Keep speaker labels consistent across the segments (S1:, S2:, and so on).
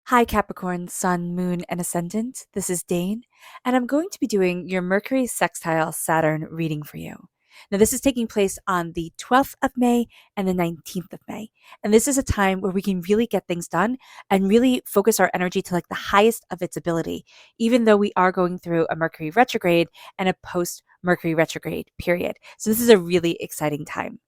S1: Hi, Capricorn, Sun, Moon, and Ascendant. This is Dane, and I'm going to be doing your Mercury sextile Saturn reading for you. Now, this is taking place on the 12th of May and the 19th of May. And this is a time where we can really get things done and really focus our energy to like the highest of its ability, even though we are going through a Mercury retrograde and a post Mercury retrograde period. So, this is a really exciting time.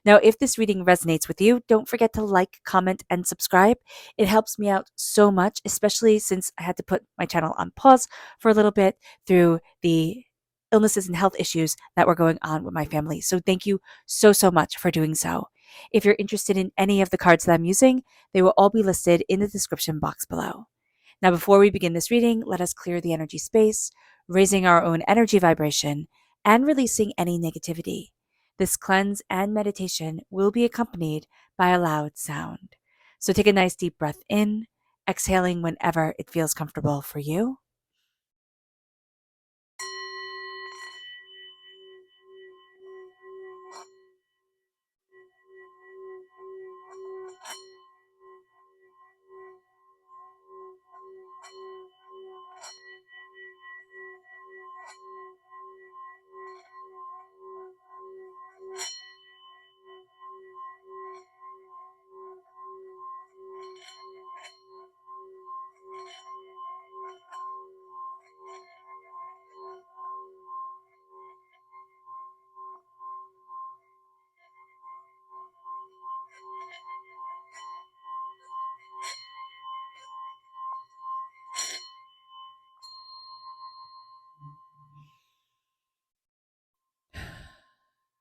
S1: Now, if this reading resonates with you, don't forget to like, comment, and subscribe. It helps me out so much, especially since I had to put my channel on pause for a little bit through the illnesses and health issues that were going on with my family. So thank you so much for doing so. If you're interested in any of the cards that I'm using, they will all be listed in the description box below. Now, before we begin this reading, let us clear the energy space, raising our own energy vibration and releasing any negativity. This cleanse and meditation will be accompanied by a loud sound. So take a nice deep breath in, exhaling whenever it feels comfortable for you.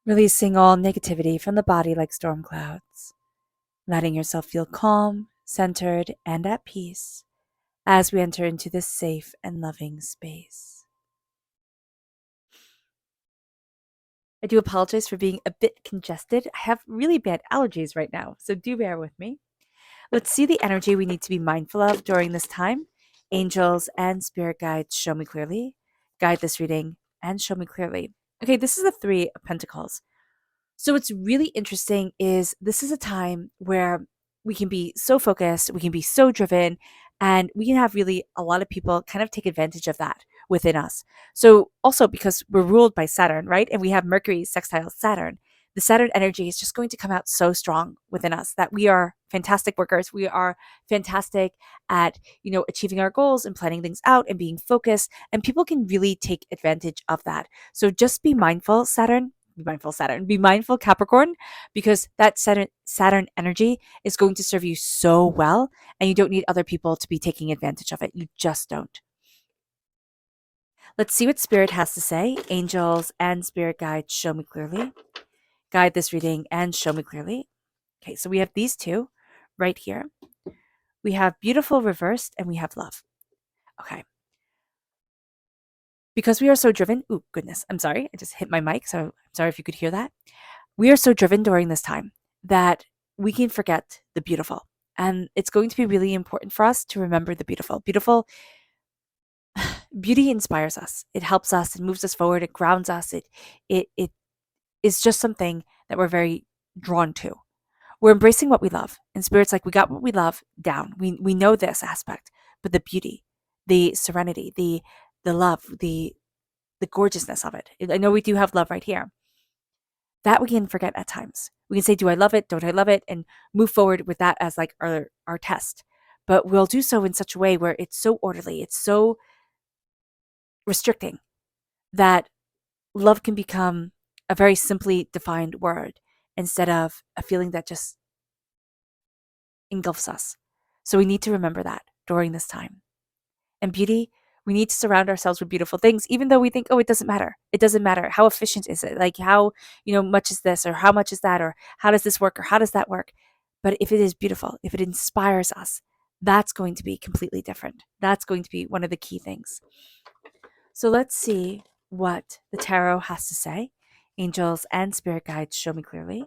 S1: Releasing all negativity from the body like storm clouds, letting yourself feel calm, centered, and at peace as we enter into this safe and loving space. I do apologize for being a bit congested. I have really bad allergies right now, so do bear with me. Let's see the energy we need to be mindful of during this time. Angels and spirit guides, show me clearly. Guide this reading and show me clearly. Okay, this is the Three of Pentacles. So what's really interesting is this is a time where we can be so focused, we can be so driven, and we can have really a lot of people kind of take advantage of that within us. So also because we're ruled by Saturn, right? And we have Mercury sextile Saturn. The Saturn energy is just going to come out so strong within us that we are fantastic workers. We are fantastic at, achieving our goals and planning things out and being focused, and people can really take advantage of that. So just be mindful, be mindful Capricorn, because that Saturn energy is going to serve you so well, and you don't need other people to be taking advantage of it. You just don't. Let's see what spirit has to say. Angels and spirit guides, show me clearly. Guide this reading and show me clearly. Okay, so we have these two right here. We have beautiful reversed and we have love. Okay. Because we are so driven, oh goodness, I'm sorry, I just hit my mic, so I'm sorry if you could hear that. We are so driven during this time that we can forget the beautiful. And it's going to be really important for us to remember the beautiful. Beauty inspires us. It helps us, it moves us forward, it grounds us. It is just something that we're very drawn to. We're embracing what we love. And spirit's like, we got what we love down. We know this aspect, but the beauty, the serenity, the love, the gorgeousness of it. I know we do have love right here. That we can forget at times. We can say, do I love it? Don't I love it? And move forward with that as like our test. But we'll do so in such a way where it's so orderly, it's so restricting that love can become a very simply defined word instead of a feeling that just engulfs us. So we need to remember that during this time. And beauty, we need to surround ourselves with beautiful things, even though we think, oh, it doesn't matter. It doesn't matter. How efficient is it? Like how, much is this or how much is that or how does this work or how does that work? But if it is beautiful, if it inspires us, that's going to be completely different. That's going to be one of the key things. So let's see what the tarot has to say. Angels and spirit guides, show me clearly.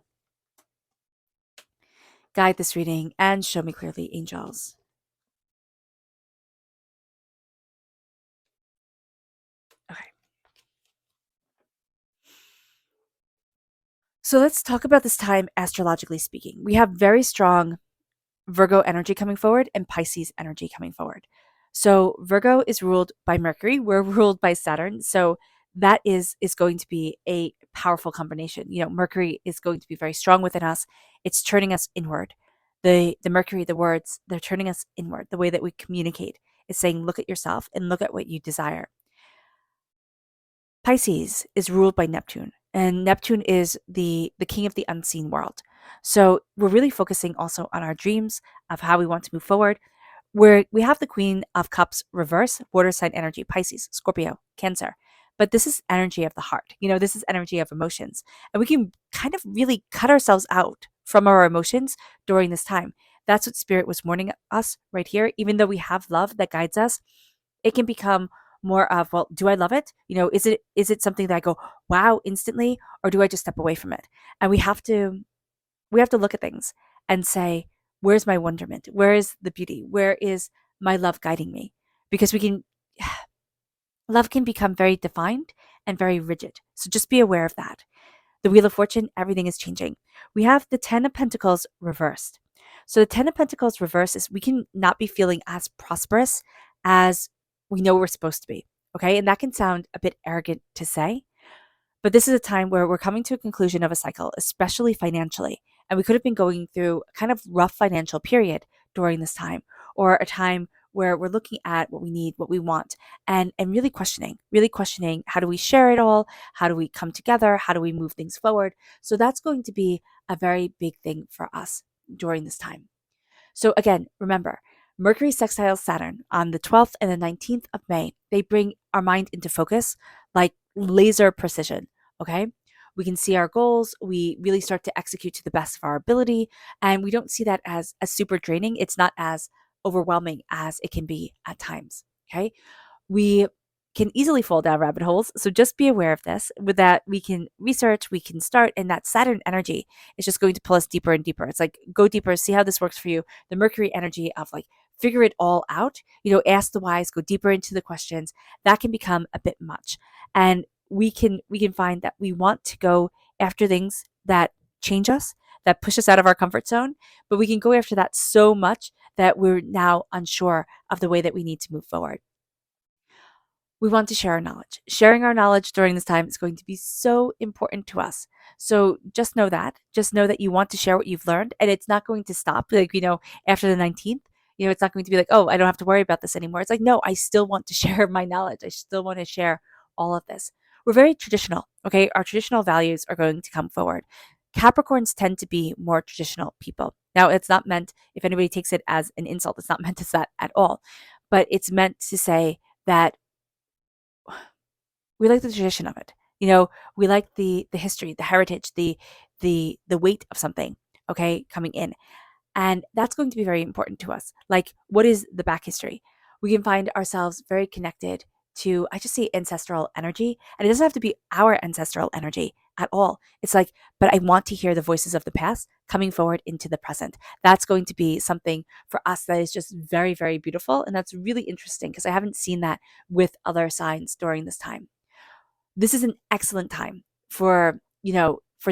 S1: Guide this reading and show me clearly, angels. Okay. So let's talk about this time astrologically speaking. We have very strong Virgo energy coming forward and Pisces energy coming forward. So Virgo is ruled by Mercury. We're ruled by Saturn. So that is going to be a powerful combination. Mercury is going to be very strong within us. It's turning us inward. The Mercury, the words, they're turning us inward. The way that we communicate is saying, look at yourself and look at what you desire. Pisces is ruled by Neptune, and Neptune is the king of the unseen world. So we're really focusing also on our dreams of how we want to move forward. Where we have the Queen of Cups reverse, water sign energy, Pisces, Scorpio, Cancer. But this is energy of the heart. This is energy of emotions. And we can kind of really cut ourselves out from our emotions during this time. That's what Spirit was warning us right here. Even though we have love that guides us, it can become more of, well, do I love it? Is it something that I go, wow, instantly, or do I just step away from it? And we have to look at things and say, where's my wonderment? Where is the beauty? Where is my love guiding me? Because love can become very defined and very rigid. So just be aware of that. The Wheel of Fortune, everything is changing. We have the Ten of Pentacles reversed. So the Ten of Pentacles reversed is we can not be feeling as prosperous as we know we're supposed to be. Okay. And that can sound a bit arrogant to say, but this is a time where we're coming to a conclusion of a cycle, especially financially. And we could have been going through a kind of rough financial period during this time, or a time where we're looking at what we need, what we want, and really questioning how do we share it all? How do we come together? How do we move things forward? So that's going to be a very big thing for us during this time. So again, remember, Mercury sextiles Saturn on the 12th and the 19th of May. They bring our mind into focus like laser precision, okay? We can see our goals. We really start to execute to the best of our ability. And we don't see that as super draining. It's not as overwhelming as it can be at times, okay? We can easily fall down rabbit holes. So just be aware of this. With that, we can research, we can start, and that Saturn energy is just going to pull us deeper and deeper. It's like, go deeper, see how this works for you. The Mercury energy of like, figure it all out, ask the whys, go deeper into the questions. That can become a bit much. And we can find that we want to go after things that change us, that push us out of our comfort zone, but we can go after that so much that we're now unsure of the way that we need to move forward. We want to share our knowledge. Sharing our knowledge during this time is going to be so important to us. So just know that. Just know that you want to share what you've learned, and it's not going to stop. Like, after the 19th, it's not going to be like, oh, I don't have to worry about this anymore. It's like, no, I still want to share my knowledge. I still want to share all of this. We're very traditional, okay? Our traditional values are going to come forward. Capricorns tend to be more traditional people. Now, it's not meant, if anybody takes it as an insult, it's not meant as that at all. But it's meant to say that we like the tradition of it. We like the history, the heritage, the weight of something, okay, coming in. And that's going to be very important to us. Like, what is the back history? We can find ourselves very connected to, I just say, ancestral energy. And it doesn't have to be our ancestral energy at all. It's like, but I want to hear the voices of the past coming forward into the present. That's going to be something for us that is just very, very beautiful. And that's really interesting because I haven't seen that with other signs during this time. This is an excellent time for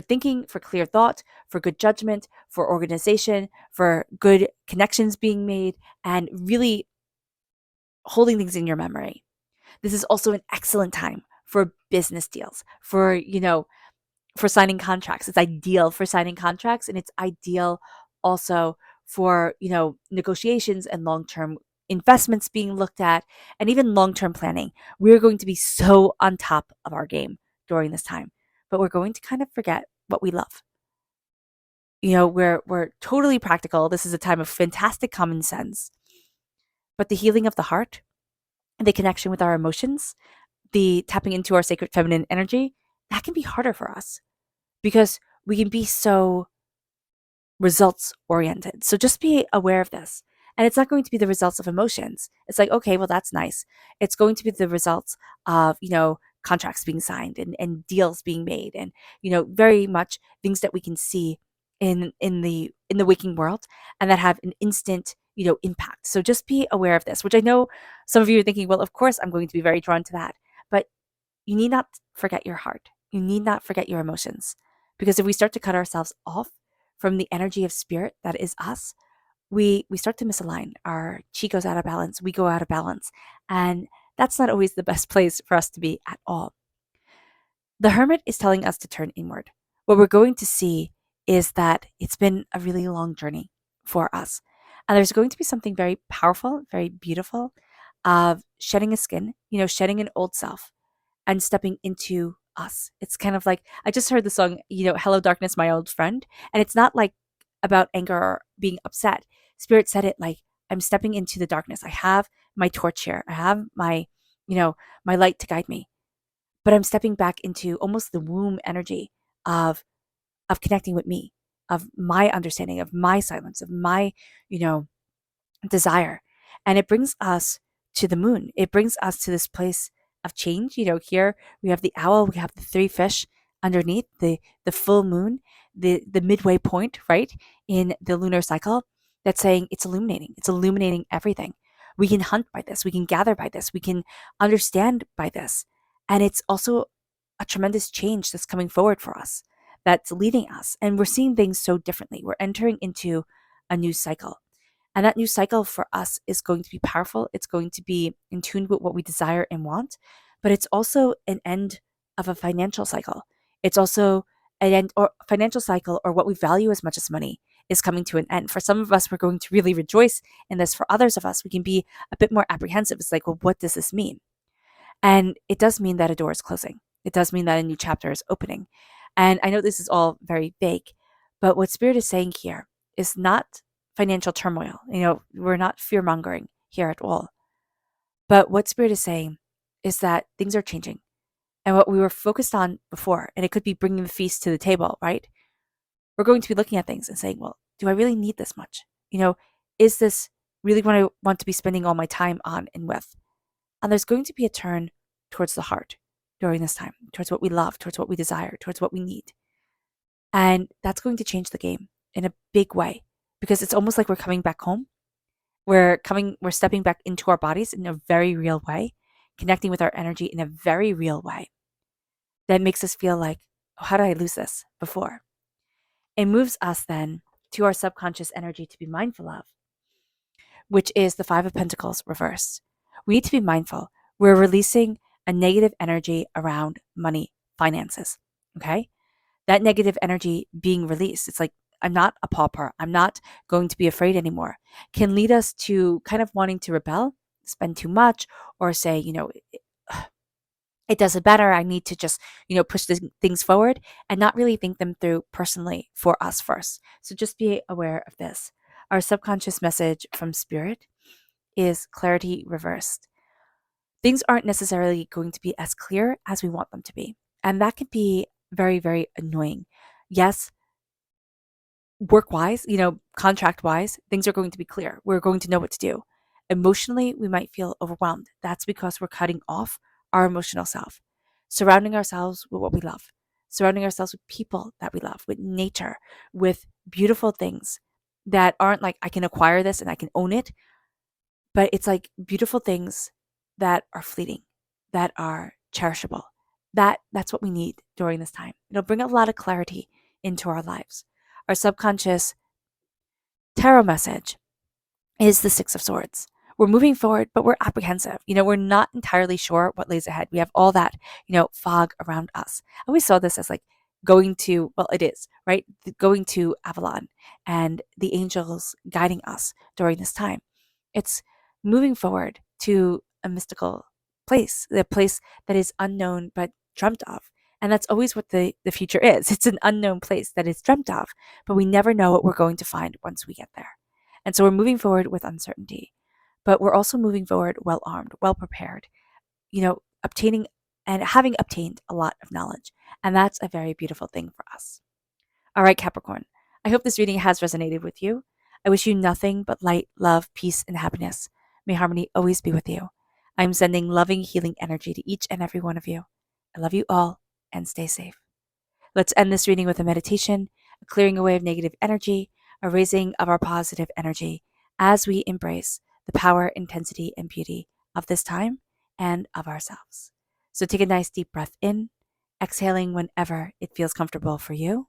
S1: thinking, for clear thought, for good judgment, for organization, for good connections being made, and really holding things in your memory. This is also an excellent time for business deals, for signing contracts. It's ideal for signing contracts, and it's ideal also for, negotiations and long-term investments being looked at, and even long-term planning. We're going to be so on top of our game during this time, but we're going to kind of forget what we love. We're totally practical. This is a time of fantastic common sense, but the healing of the heart, the connection with our emotions, the tapping into our sacred feminine energy, that can be harder for us because we can be so results oriented. So just be aware of this. And it's not going to be the results of emotions. It's like, okay, well, that's nice. It's going to be the results of, contracts being signed and deals being made and, very much things that we can see in the waking world and that have an instant, impact. So just be aware of this, which I know some of you are thinking, well, of course I'm going to be very drawn to that. But you need not forget your heart. You need not forget your emotions. Because if we start to cut ourselves off from the energy of spirit that is us, we start to misalign. Our chi goes out of balance, we go out of balance, and that's not always the best place for us to be at all. The hermit is telling us to turn inward. What we're going to see is that it's been a really long journey for us. And there's going to be something very powerful, very beautiful of shedding a skin, shedding an old self and stepping into us. It's kind of like I just heard the song, Hello Darkness, My Old Friend. And it's not like about anger or being upset. Spirit said it like, I'm stepping into the darkness. I have my torch here. I have my light to guide me, but I'm stepping back into almost the womb energy of connecting with me, of my understanding, of my silence, of my, you know, desire. And it brings us to the moon. It brings us to this place of change. Here we have the owl, we have the three fish underneath, the full moon, the midway point, right, in the lunar cycle that's saying it's illuminating. It's illuminating everything. We can hunt by this, we can gather by this, we can understand by this. And it's also a tremendous change that's coming forward for us, that's leading us. And we're seeing things so differently. We're entering into a new cycle. And that new cycle for us is going to be powerful. It's going to be in tune with what we desire and want, but it's also an end of a financial cycle. It's also an end or financial cycle, or what we value as much as money is coming to an end. For some of us, we're going to really rejoice in this. For others of us, we can be a bit more apprehensive. It's like, well, what does this mean? And it does mean that a door is closing. It does mean that a new chapter is opening. And I know this is all very vague, but what Spirit is saying here is not financial turmoil. We're not fear mongering here at all. But what Spirit is saying is that things are changing. And what we were focused on before, and it could be bringing the feast to the table, right? We're going to be looking at things and saying, well, do I really need this much? Is this really what I want to be spending all my time on and with? And there's going to be a turn towards the heart during this time, towards what we love, towards what we desire, towards what we need. And that's going to change the game in a big way, because it's almost like we're coming back home. We're stepping back into our bodies in a very real way, connecting with our energy in a very real way that makes us feel like, oh, how did I lose this before? It moves us then to our subconscious energy to be mindful of, which is the Five of Pentacles reversed. We need to be mindful. We're releasing a negative energy around money, finances. Okay? That negative energy being released, it's like, I'm not a pauper, I'm not going to be afraid anymore, can lead us to kind of wanting to rebel, spend too much, or say, it doesn't matter, I need to just, push things forward and not really think them through personally for us first. So just be aware of this. Our subconscious message from Spirit is clarity reversed. Things aren't necessarily going to be as clear as we want them to be. And that can be very, very annoying. Yes, work wise, contract wise, things are going to be clear. We're going to know what to do. Emotionally, we might feel overwhelmed. That's because we're cutting off our emotional self, surrounding ourselves with what we love, surrounding ourselves with people that we love, with nature, with beautiful things that aren't like, I can acquire this and I can own it, but it's like beautiful things that are fleeting, that are cherishable. That's what we need during this time. It'll bring a lot of clarity into our lives. Our subconscious tarot message is the Six of Swords. We're moving forward, but we're apprehensive. We're not entirely sure what lays ahead. We have all that, fog around us. I always saw this as like going to, well, it is, right? Going to Avalon and the angels guiding us during this time. It's moving forward to a mystical place, the place that is unknown but dreamt of. And that's always what the future is. It's an unknown place that is dreamt of, but we never know what we're going to find once we get there. And so we're moving forward with uncertainty, but we're also moving forward well armed, well prepared, obtaining and having obtained a lot of knowledge. And that's a very beautiful thing for us. All right, Capricorn, I hope this reading has resonated with you. I wish you nothing but light, love, peace, and happiness. May harmony always be with you. I'm sending loving, healing energy to each and every one of you. I love you all, and stay safe. Let's end this reading with a meditation, a clearing away of negative energy, a raising of our positive energy as we embrace the power, intensity, and beauty of this time and of ourselves. So take a nice deep breath in, exhaling whenever it feels comfortable for you.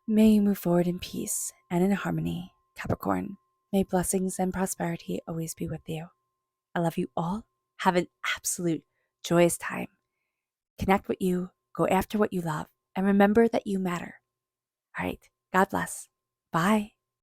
S1: May you move forward in peace and in harmony, Capricorn. May blessings and prosperity always be with you. I love you all. Have an absolute joyous time. Connect with you, go after what you love, and remember that you matter. All right. God bless. Bye.